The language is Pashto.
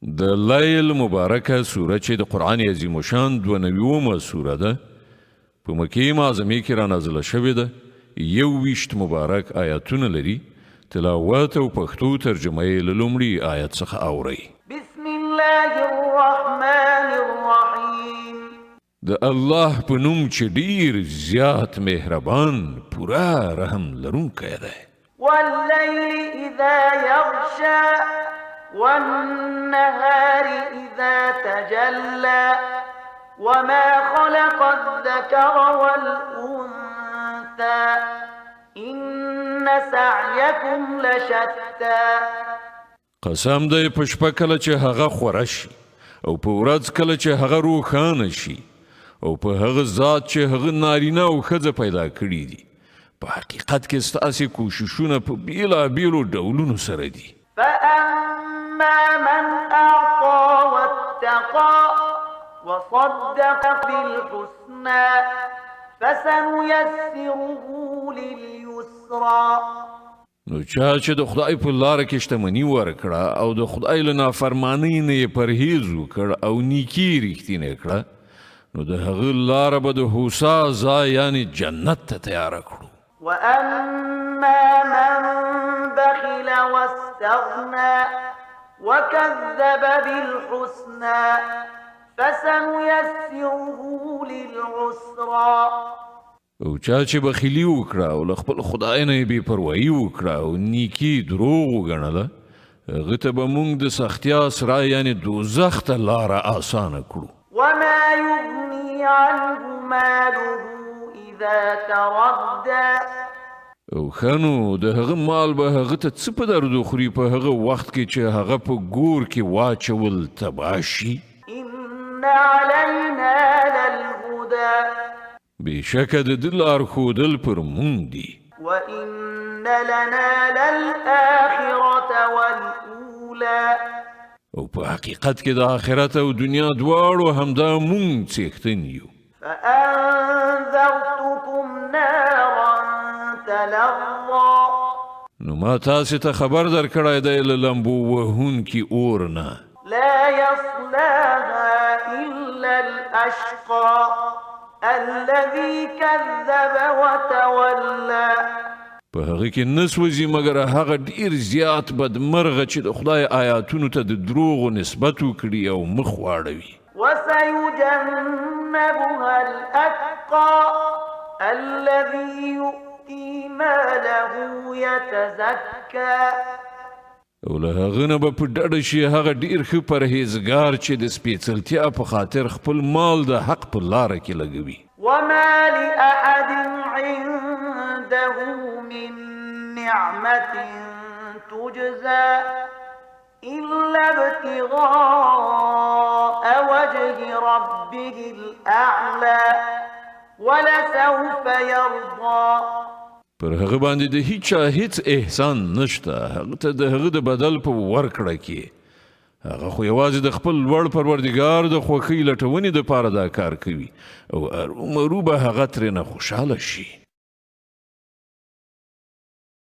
د لیل مبارکه سوره چې د قرآن عظیم شان 92مه سوره ده په مکې معظمې کې را نازله شوې ده 21 مبارک آیاتونه لري تلاوت او پښتو ترجمه یې له لومړي آیت څخه اورئ بسم الله الرحمن الرحیم د الله په نوم چې ډیر زیات مهربان پورا رحم لرونکی دی والليل إذا يغشى والنهار إذا تجلى وما خلق الذكر والأنثى إن سعيكم لشتى قسم دی په شپه کله چې هغه خوره شي او په ورځ کله چې هغه روښانه شي او په هغه ذات چې هغه نارینه او ښځه پیدا کړي دي په حقیقت کې ستاسې کوششونه په بیلابیلو ډولونو سره دي فأما من أعطى واتقى وصدق بالحسنى فسنيسره لليسرى نو چا چې د خدای په لاره کې شتمني ورکړه او د خدای له نافرمانۍ نه یې پرهیز وکړ او نیکي رښتینې کړه نو د هغه لاره به د هوسا ځای یعنې جنت ته تیاره کړو وأما من بخل واستغنى وكذب بالحسنى فسنيسره للعسرى او چا چې بخیلي وکړه او له خپل خدای نه یې بې پروایي وکړه او نیکي دروغ وګڼله هغه ته به موږ د سختیا سرای یعنې دوزخ ته لاره اسانه کړو وما يغني عنه ماله إذا تردى او خنو د هغه مال به هغه ته څه په درد خوري په هغه وخت کې چې هغه په ګور کې واچول تباه شي إن علينا للهدى بېشکه د ده لارښودل پر موږ دي وإن لنا للآخرة والأولى او په حقیقت کې د آخرت او دنیا دواړو همدا موږ څښتن یو فأنذرتكم نارا تلظى نو ما تاسې ته خبر درکړی دی له لمبو وهونکي اور نه لا يصلاها إلا الأشقى الذي كذب وتولى په هغه کې نه سوځي مګر هغه ډیر زیات بدمرغه چې د خدای آیاتونو ته د دروغو نسبت وکړي او مخ واړوي وسيجنبها الأتقى الذي يؤتي ماله يتزكى او له هغه نه به په ډډه شي هغه ډیر ښه پرهیزګار چې د سپېڅلتیا په خاطر خپل مال د حق په لاره کې لګوي وما لأحد عنده من نعمة تجزى إلا ابتغاء وجه ربه الأعلى ولسوف يرضى پر هغه باندې د هیچا هیڅ احسان نشته هغه ته د هغه د بدل په ورکړه کې هغه خو یوازې د خپل لوړ پروردګار د خوښۍ لټونې دپاره دا کار کوي او ارومرو به هغه ترېنه خوشحاله شي